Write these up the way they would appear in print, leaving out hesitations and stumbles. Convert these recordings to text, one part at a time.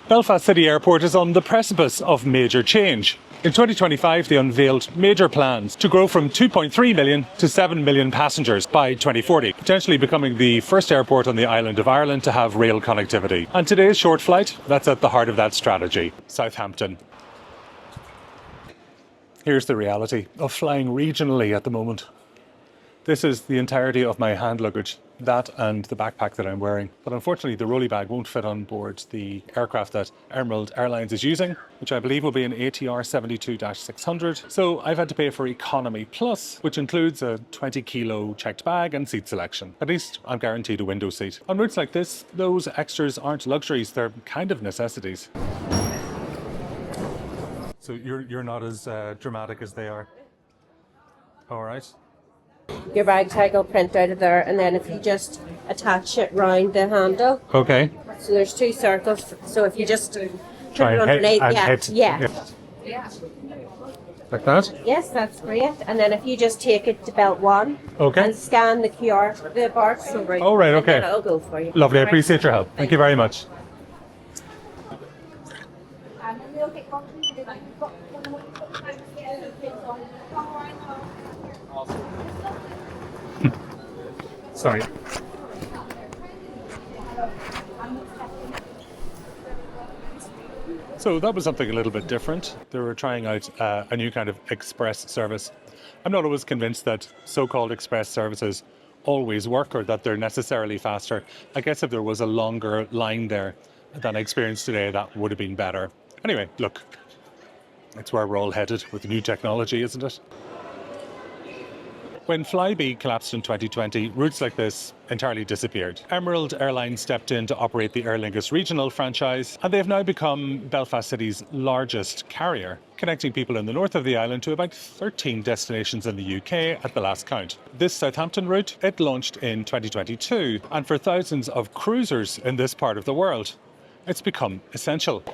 Belfast City Airport is on the precipice of major change. In 2025, they unveiled major plans to grow from 2.3 million to 7 million passengers by 2040, potentially becoming the first airport on the island of Ireland to have rail connectivity. And today's short flight, that's at the heart of that strategy, Southampton. Here's the reality of flying regionally at the moment. This is the entirety of my hand luggage, that and the backpack that I'm wearing. But unfortunately, the rolly bag won't fit on board the aircraft that Emerald Airlines is using, which I believe will be an ATR 72-600. So I've had to pay for Economy Plus, which includes a 20-kilo checked bag and seat selection. At least I'm guaranteed a window seat. On routes like this, those extras aren't luxuries, they're kind of necessities. So you're not as dramatic as they are. All right. Your bag tag will print out of there, and then if you just attach it round the handle. Okay. So there's two circles. So if you just Try and underneath, yeah. Like that? Yes, that's great. And then if you just take it to belt one and scan the QR, the barcode. Oh, right, okay. It'll go for you. Lovely, I appreciate your help. Thank you very much. Sorry. So that was something a little bit different. They were trying out a new kind of express service. I'm not always convinced that so-called express services always work or that they're necessarily faster. I guess if there was a longer line there than I experienced today, that would have been better. Anyway, look, it's where we're all headed with new technology, isn't it? When Flybe collapsed in 2020, routes like this entirely disappeared. Emerald Airlines stepped in to operate the Aer Lingus Regional franchise, and they have now become Belfast City's largest carrier, connecting people in the north of the island to about 13 destinations in the UK at the last count. This Southampton route, it launched in 2022, and for thousands of cruisers in this part of the world, it's become essential.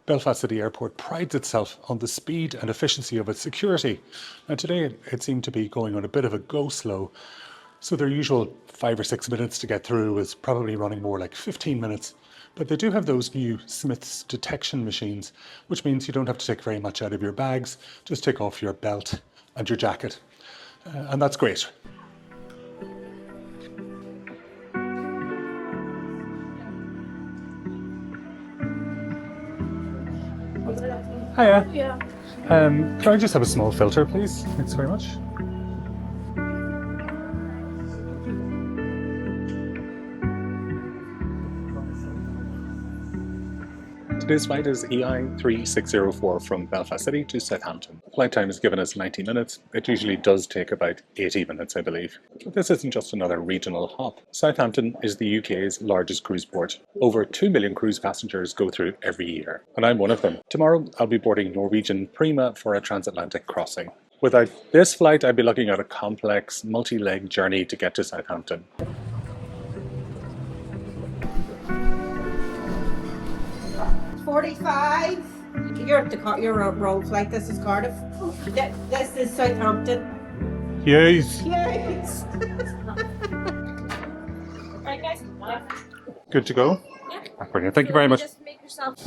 Belfast City Airport prides itself on the speed and efficiency of its security. And today it seemed to be going on a bit of a go-slow. So their usual 5 or 6 minutes to get through is probably running more like 15 minutes. But they do have those new Smith's detection machines, which means you don't have to take very much out of your bags. Just take off your belt and your jacket. And that's great. Hiya. Yeah. Can I just have a small filter, please? Thanks very much. Today's flight is EI 3604 from Belfast City to Southampton. Flight time is given as 90 minutes. It usually does take about 80 minutes, I believe. But this isn't just another regional hop. Southampton is the UK's largest cruise port. Over 2 million cruise passengers go through every year, and I'm one of them. Tomorrow, I'll be boarding Norwegian Prima for a transatlantic crossing. Without this flight, I'd be looking at a complex, multi-leg journey to get to Southampton. You're at your road flight. This is Cardiff. This is Southampton. Yes. Yes. Right, guys. Good to go? Yeah. Brilliant. Thank you very much. Just make yourself.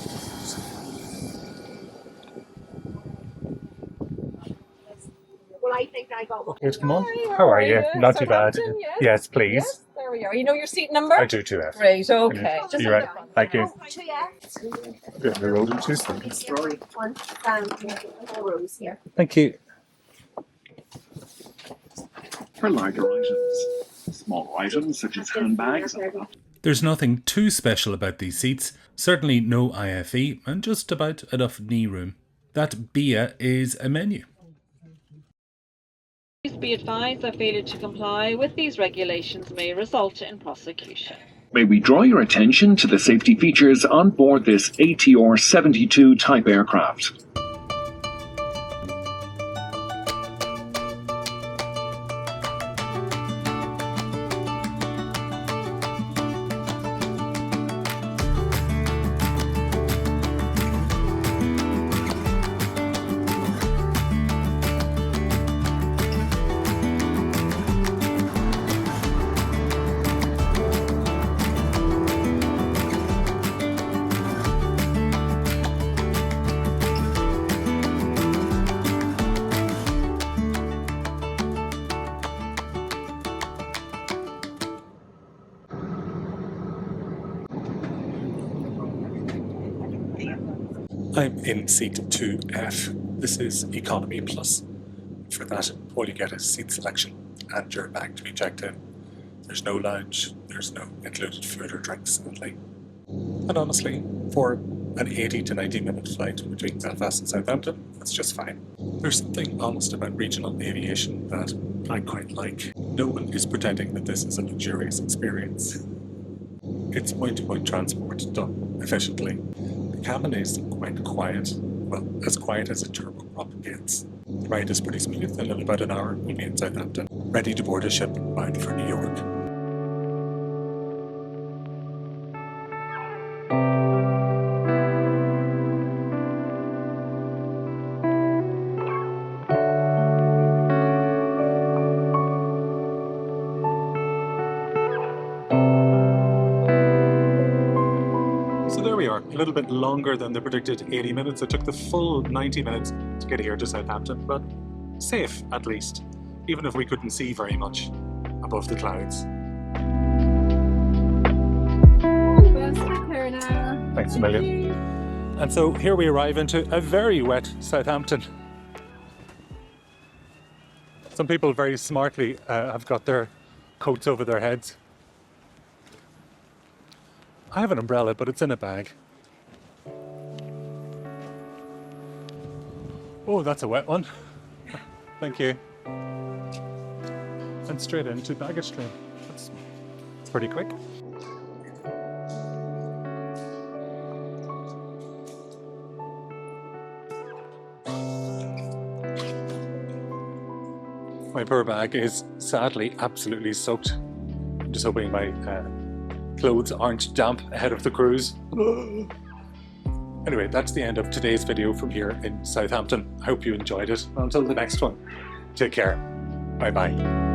Well, I think I got one. Yes, come on. Hi, How are you? Not too bad. Southampton, yes. Yes, please. Yes, there we are. You know your seat number? I do too, yes. Great, okay. Just You're right. Thank you. Oh, Good. The road in 2 seconds. Story. One, 4 rows here. Thank you. For larger items, small items such as handbags. There's nothing too special about these seats, certainly no IFE, and just about enough knee room. That BIA is a menu. Please be advised that failure to comply with these regulations may result in prosecution. May we draw your attention to the safety features on board this ATR 72 type aircraft. I'm in seat 2F. This is Economy Plus. For that, all you get is seat selection and your bag to be checked in. There's no lounge, there's no included food or drinks, sadly. And honestly, for an 80 to 90 minute flight between Belfast and Southampton, that's just fine. There's something honest about regional aviation that I quite like. No one is pretending that this is a luxurious experience. It's point-to-point transport done efficiently. The cabin is quite quiet, well, as quiet as a turboprop gets. The ride is pretty smooth, and in about an hour we'll be in Southampton, ready to board a ship bound for New York. So there we are, a little bit longer than the predicted 80 minutes. It took the full 90 minutes to get here to Southampton, but safe at least, even if we couldn't see very much above the clouds. Thanks a million. And so here we arrive into a very wet Southampton. Some people very smartly have got their coats over their heads. I have an umbrella, but it's in a bag. Oh, that's a wet one. Thank you. And straight into baggage train. That's pretty quick. My poor bag is sadly absolutely soaked. I'm just hoping my clothes aren't damp ahead of the cruise. Anyway, that's the end of today's video from here in Southampton. I hope you enjoyed it. Until the next one, take care. Bye bye.